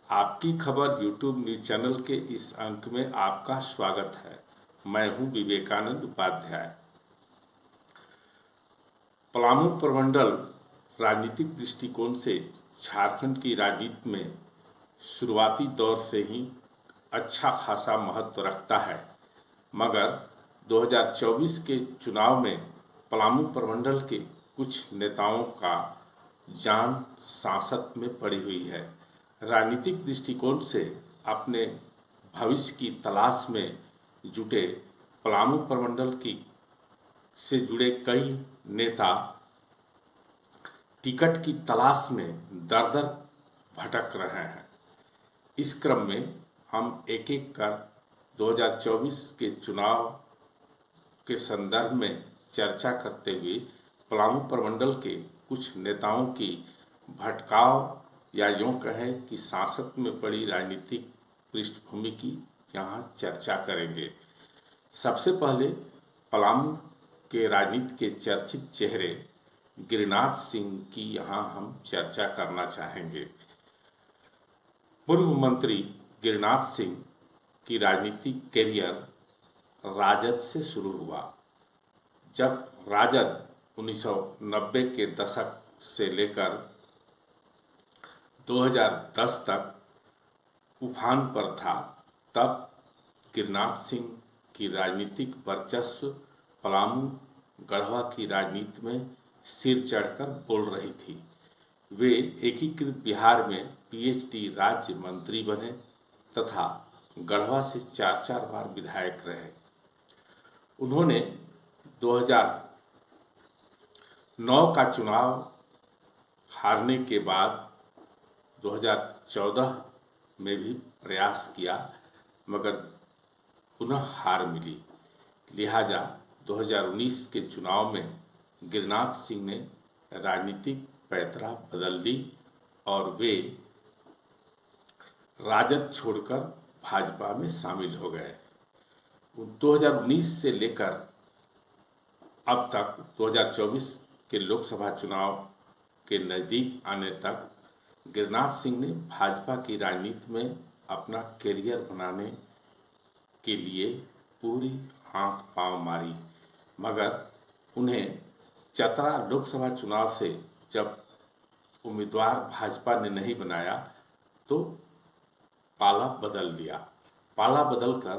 आपकी खबर YouTube news channel के इस अंक में आपका स्वागत है। मैं हूं विवेकानंद उपाध्याय। पलामू प्रमंडल राजनीतिक दृष्टिकोण से झारखंड की राजनीति में शुरुआती दौर से ही अच्छा खासा महत्व रखता है, मगर 2024 के चुनाव में पलामू प्रमंडल के कुछ नेताओं का जान सांसत में पड़ी हुई है। राजनीतिक दृष्टिकोण से अपने भविष्य की तलाश में जुटे पलामू प्रमंडल की से जुड़े कई नेता टिकट की तलाश में दर दर भटक रहे हैं। इस क्रम में हम एक एक कर 2024 के चुनाव के संदर्भ में चर्चा करते हुए पलामू प्रमंडल के कुछ नेताओं की भटकाव या यूँ कहें कि सांसत में पड़ी राजनीतिक पृष्ठभूमि की यहाँ चर्चा करेंगे। सबसे पहले पलामू के राजनीति के चर्चित चेहरे गिरिनाथ सिंह की यहाँ हम चर्चा करना चाहेंगे। पूर्व मंत्री गिरिनाथ सिंह की राजनीतिक कैरियर राजद से शुरू हुआ। जब राजद 1990 के दशक से लेकर 2010 तक उफान पर था, तब गिरिनाथ सिंह की राजनीतिक वर्चस्व पलामू गढ़वा की राजनीति में सिर चढ़कर बोल रही थी। वे एकीकृत बिहार में पीएचडी राज्य मंत्री बने तथा गढ़वा से 4 बार विधायक रहे। उन्होंने 2009 का चुनाव हारने के बाद 2014 में भी प्रयास किया, मगर पुनः हार मिली। लिहाजा 2019 के चुनाव में गिरिनाथ सिंह ने राजनीतिक पैतरा बदल ली और वे राजद छोड़कर भाजपा में शामिल हो गए। 2019 से लेकर अब तक 2024 के लोकसभा चुनाव के नज़दीक आने तक गिरिनाथ सिंह ने भाजपा की राजनीति में अपना कैरियर बनाने के लिए पूरी हाथ पांव मारी, मगर उन्हें चतरा लोकसभा चुनाव से जब उम्मीदवार भाजपा ने नहीं बनाया तो पाला बदल लिया। पाला बदलकर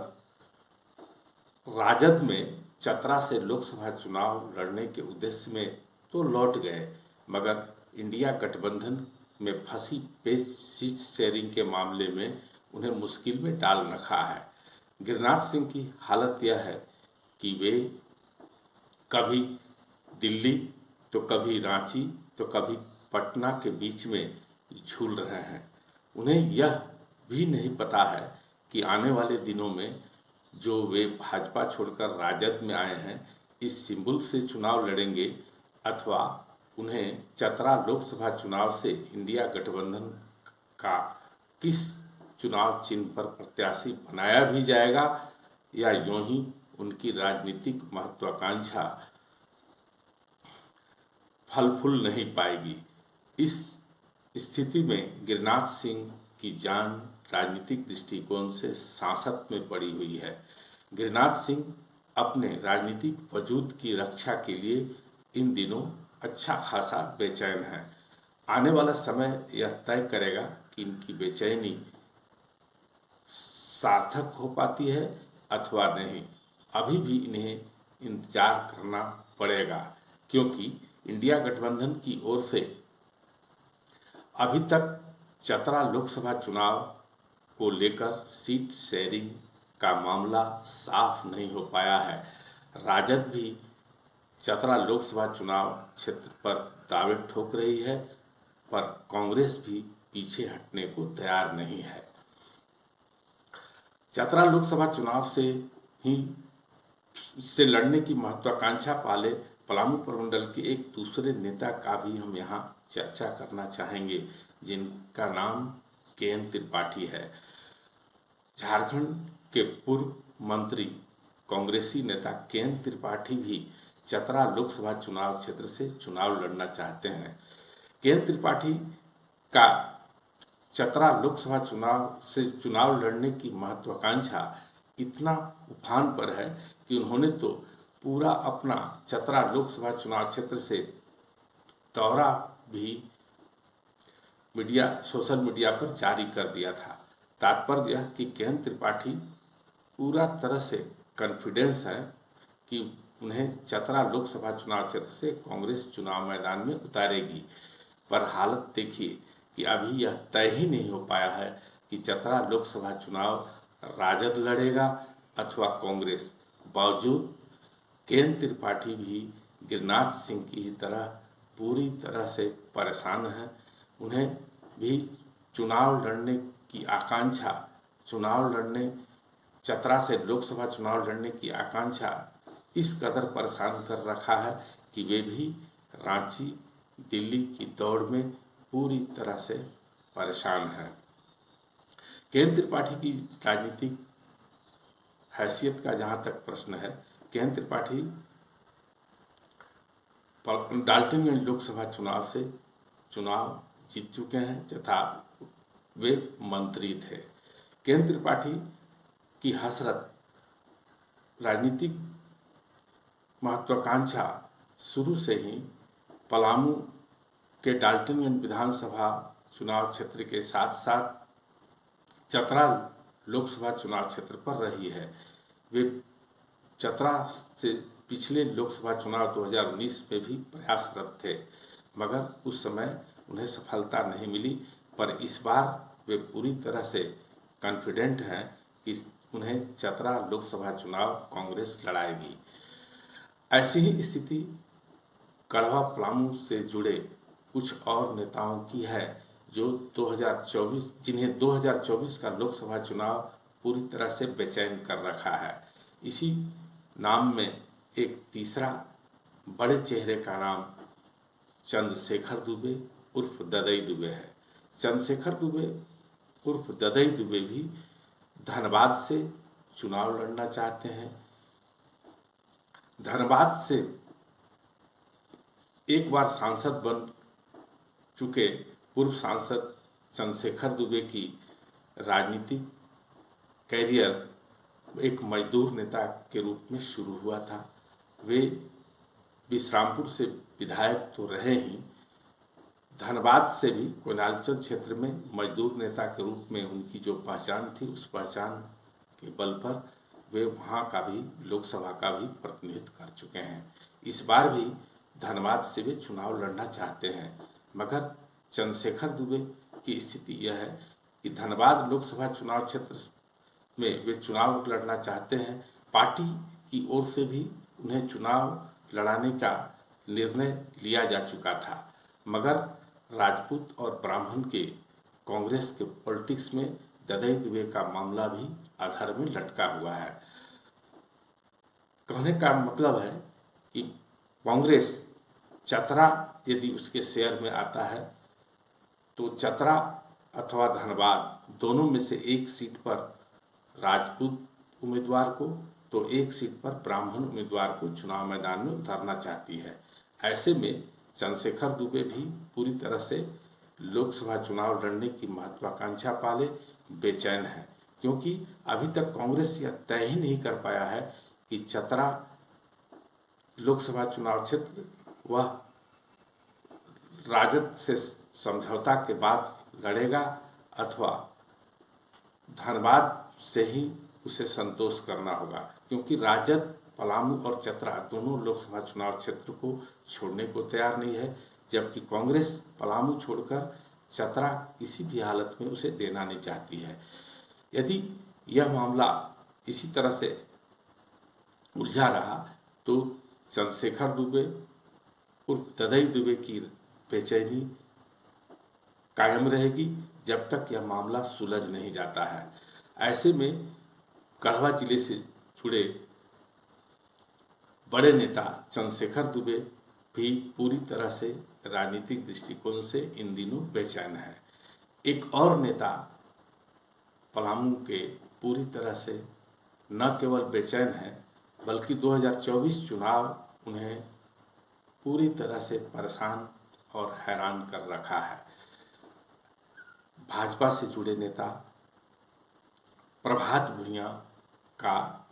राजद में चतरा से लोकसभा चुनाव लड़ने के उद्देश्य में तो लौट गए, मगर इंडिया गठबंधन में फंसी सीट शेयरिंग के मामले में उन्हें मुश्किल में डाल रखा है। गिरिनाथ सिंह की हालत यह है कि वे कभी दिल्ली तो कभी रांची तो कभी पटना के बीच में झूल रहे हैं। उन्हें यह भी नहीं पता है कि आने वाले दिनों में जो वे भाजपा छोड़कर राजद में आए हैं, इस सिंबल से चुनाव लड़ेंगे अथवा उन्हें चतरा लोकसभा चुनाव से इंडिया गठबंधन का किस चुनाव चिन्ह पर प्रत्याशी बनाया भी जाएगा या यूं ही उनकी राजनीतिक महत्वाकांक्षा फल फूल नहीं पाएगी। इस स्थिति में गिरिनाथ सिंह की जान राजनीतिक दृष्टिकोण से सांसत में पड़ी हुई है। गिरिनाथ सिंह अपने राजनीतिक वजूद की रक्षा के लिए इन दिनों अच्छा खासा बेचैन है। आने वाला समय यह तय करेगा कि इनकी बेचैनी सार्थक हो पाती है अथवा नहीं। अभी भी इन्हें इंतजार करना पड़ेगा, क्योंकि इंडिया गठबंधन की ओर से अभी तक चतरा लोकसभा चुनाव को लेकर सीट शेयरिंग का मामला साफ नहीं हो पाया है। राजद भी चतरा लोकसभा चुनाव क्षेत्र पर दावे ठोक रही है, पर कांग्रेस भी पीछे हटने को तैयार नहीं है। चतरा लोकसभा चुनाव से लड़ने की महत्वाकांक्षा पाले पलामू प्रमंडल के एक दूसरे नेता का भी हम यहाँ चर्चा करना चाहेंगे, जिनका नाम केएन त्रिपाठी है। झारखंड के पूर्व मंत्री कांग्रेसी नेता केएन त्रिपाठी भी चतरा लोकसभा चुनाव क्षेत्र से चुनाव लड़ना चाहते हैं। केएन त्रिपाठी का चतरा लोकसभा चुनाव से चुनाव लड़ने की महत्वाकांक्षा इतना उफान पर है कि उन्होंने तो पूरा अपना चतरा लोकसभा चुनाव क्षेत्र से दौरा भी सोशल मीडिया पर जारी कर दिया था। तात्पर्य यह कि केएन त्रिपाठी पूरा तरह से कॉन्फिडेंस है कि उन्हें चतरा लोकसभा चुनाव क्षेत्र से कांग्रेस चुनाव मैदान में उतारेगी। पर हालत देखिए कि अभी यह तय ही नहीं हो पाया है कि चतरा लोकसभा चुनाव राजद लड़ेगा अथवा कांग्रेस। बावजूद केएन त्रिपाठी भी गिरिनाथ सिंह की ही तरह पूरी तरह से परेशान हैं। उन्हें भी चुनाव लड़ने की आकांक्षा, चतरा से लोकसभा चुनाव लड़ने की आकांक्षा इस कदर परेशान कर रखा है कि वे भी रांची, दिल्ली की दौड़ में पूरी तरह से परेशान हैं। केएन त्रिपाठी की राजनीतिक हैसियत का जहाँ तक प्रश्न है, केएन त्रिपाठी डाल्टनगंज लोकसभा चुनाव से चुनाव जीत चुके हैं तथा वे मंत्री थे। केएन त्रिपाठी की हसरत, राजनीतिक महत्वाकांक्षा शुरू से ही पलामू के डाल्टनगंज विधानसभा चुनाव क्षेत्र के साथ साथ चतरा लोकसभा चुनाव क्षेत्र पर रही है। वे चतरा से पिछले लोकसभा चुनाव 2019 में भी प्रयासरत थे, मगर उस समय उन्हें सफलता नहीं मिली। पर इस बार वे पूरी तरह से कॉन्फिडेंट हैं कि उन्हें चतरा लोकसभा चुनाव कांग्रेस लड़ाएगी। ऐसी ही स्थिति कड़वा पलामू से जुड़े कुछ और नेताओं की है जिन्हें 2024 का लोकसभा चुनाव पूरी तरह से बेचैन कर रखा है। इसी नाम में एक तीसरा बड़े चेहरे का नाम चंद्रशेखर दुबे उर्फ ददई दुबे है। चंद्रशेखर दुबे उर्फ ददई दुबे भी धनबाद से चुनाव लड़ना चाहते हैं। धनबाद से एक बार सांसद बन चुके पूर्व सांसद चंद्रशेखर दुबे की राजनीतिक कैरियर एक मजदूर नेता के रूप में शुरू हुआ था। वे विश्रामपुर से विधायक तो रहे ही, धनबाद से भी कोयनालचल क्षेत्र में मजदूर नेता के रूप में उनकी जो पहचान थी, उस पहचान के बल पर वे वहाँ का भी लोकसभा का भी प्रतिनिधित्व कर चुके हैं। इस बार भी धनबाद से वे चुनाव लड़ना चाहते हैं, मगर चंद्रशेखर दुबे की स्थिति यह है कि धनबाद लोकसभा चुनाव क्षेत्र में वे चुनाव लड़ना चाहते हैं। पार्टी की ओर से भी उन्हें चुनाव लड़ाने का निर्णय लिया जा चुका था, मगर राजपूत और ब्राह्मण के कांग्रेस के पॉलिटिक्स में ददई दुबे का मामला भी आधार में लटका हुआ है। कहने का मतलब है कि कांग्रेस चतरा यदि उसके शेयर में आता है तो चतरा अथवा धनबाद दोनों में से एक सीट पर राजपूत उम्मीदवार को तो एक सीट पर ब्राह्मण उम्मीदवार को चुनाव मैदान में उतारना चाहती है। ऐसे में चंद्रशेखर दुबे भी पूरी तरह से लोकसभा चुनाव लड़ने की महत्वाकांक्षा पाले बेचैन है, क्योंकि अभी तक कांग्रेस यह तय ही नहीं कर पाया है कि चतरा लोकसभा चुनाव क्षेत्र वह राजद से समझौता के बाद लड़ेगा अथवा धनबाद से ही उसे संतोष करना होगा, क्योंकि राजद पलामू और चतरा दोनों लोकसभा चुनाव क्षेत्र को छोड़ने को तैयार नहीं है, जबकि कांग्रेस पलामू छोड़कर चतरा किसी भी हालत में उसे देना नहीं चाहती है। यदि यह मामला इसी तरह से उलझा रहा तो चंद्रशेखर दुबे उर्फ ददई दुबे की बेचैनी कायम रहेगी जब तक यह मामला सुलझ नहीं जाता है। ऐसे में गढ़वा जिले से जुड़े बड़े नेता चंद्रशेखर दुबे भी पूरी तरह से राजनीतिक दृष्टिकोण से इन दिनों बेचैन है। एक और नेता पलामू के पूरी तरह से न केवल बेचैन है बल्कि 2024 चुनाव उन्हें पूरी तरह से परेशान और हैरान कर रखा है। भाजपा से जुड़े नेता प्रभात भुइयां का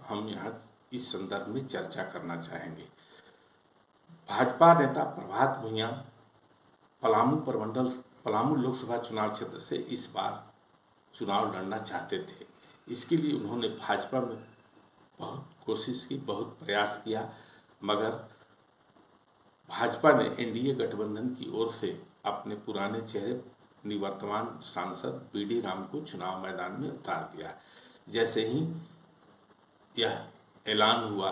हम यहाँ इस संदर्भ में चर्चा करना चाहेंगे। भाजपा नेता प्रभात भुइयां पलामू लोकसभा चुनाव क्षेत्र से इस बार चुनाव लड़ना चाहते थे। इसके लिए उन्होंने भाजपा में बहुत कोशिश की, बहुत प्रयास किया, मगर भाजपा ने एनडीए गठबंधन की ओर से अपने पुराने चेहरे निवर्तमान सांसद बीडी राम को चुनाव मैदान में उतार दिया। जैसे ही यह ऐलान हुआ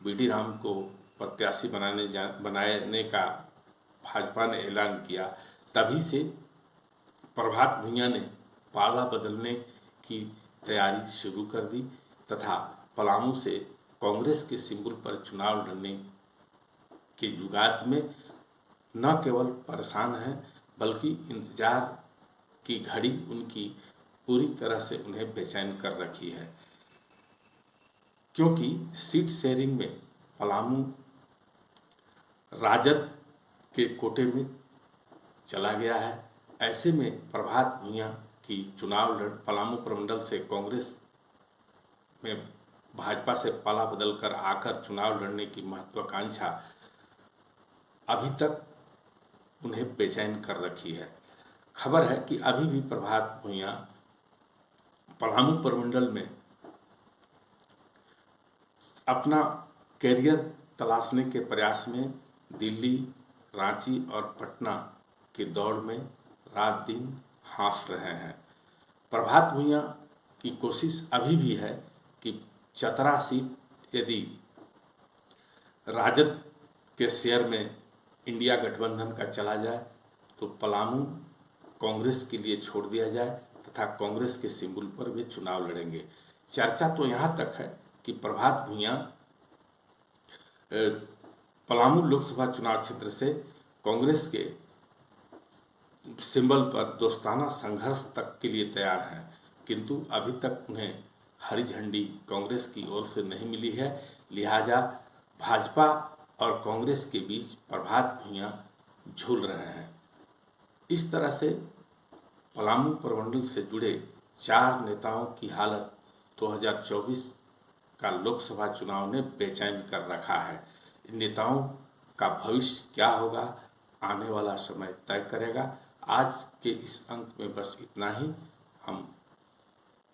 बीडी राम को प्रत्याशी बनाने का भाजपा ने ऐलान किया, तभी से प्रभात भुइयां ने पाला बदलने की तैयारी शुरू कर दी तथा पलामू से कांग्रेस के सिंबल पर चुनाव लड़ने के जुगात में न केवल परेशान हैं बल्कि इंतजार की घड़ी उनकी पूरी तरह से उन्हें बेचैन कर रखी है, क्योंकि सीट शेयरिंग में पलामू राजद के कोटे में चला गया है। ऐसे में प्रभात भुइयां की पलामू प्रमंडल से कांग्रेस में भाजपा से पाला बदल कर आकर चुनाव लड़ने की महत्वाकांक्षा अभी तक उन्हें बेचैन कर रखी है। खबर है कि अभी भी प्रभात भुइयां पलामू प्रमंडल में अपना कैरियर तलाशने के प्रयास में दिल्ली, रांची और पटना की दौड़ में रात दिन हाँफ रहे हैं। प्रभात भुइयां की कोशिश अभी भी है कि चतरा सीट यदि राजद के शेयर में इंडिया गठबंधन का चला जाए तो पलामू कांग्रेस के लिए छोड़ दिया जाए तथा कांग्रेस के सिंबल पर वे चुनाव लड़ेंगे। चर्चा तो यहाँ तक है कि प्रभात भुइयां पलामू लोकसभा चुनाव क्षेत्र से कांग्रेस के सिंबल पर दोस्ताना संघर्ष तक के लिए तैयार हैं, किंतु अभी तक उन्हें हरी झंडी कांग्रेस की ओर से नहीं मिली है। लिहाजा भाजपा और कांग्रेस के बीच प्रभात भुइयां झूल रहे हैं। इस तरह से पलामू प्रमंडल से जुड़े 4 नेताओं की हालत 2024 का लोकसभा चुनाव ने बेचैन कर रखा है। इन नेताओं का भविष्य क्या होगा, आने वाला समय तय करेगा। आज के इस अंक में बस इतना ही। हम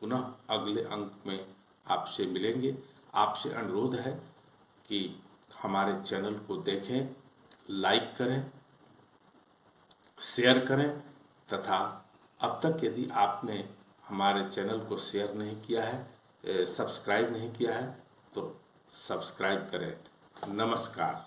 पुनः अगले अंक में आपसे मिलेंगे। आपसे अनुरोध है कि हमारे चैनल को देखें, लाइक करें, शेयर करें तथा अब तक यदि आपने हमारे चैनल को शेयर नहीं किया है, सब्सक्राइब नहीं किया है तो सब्सक्राइब करें। नमस्कार।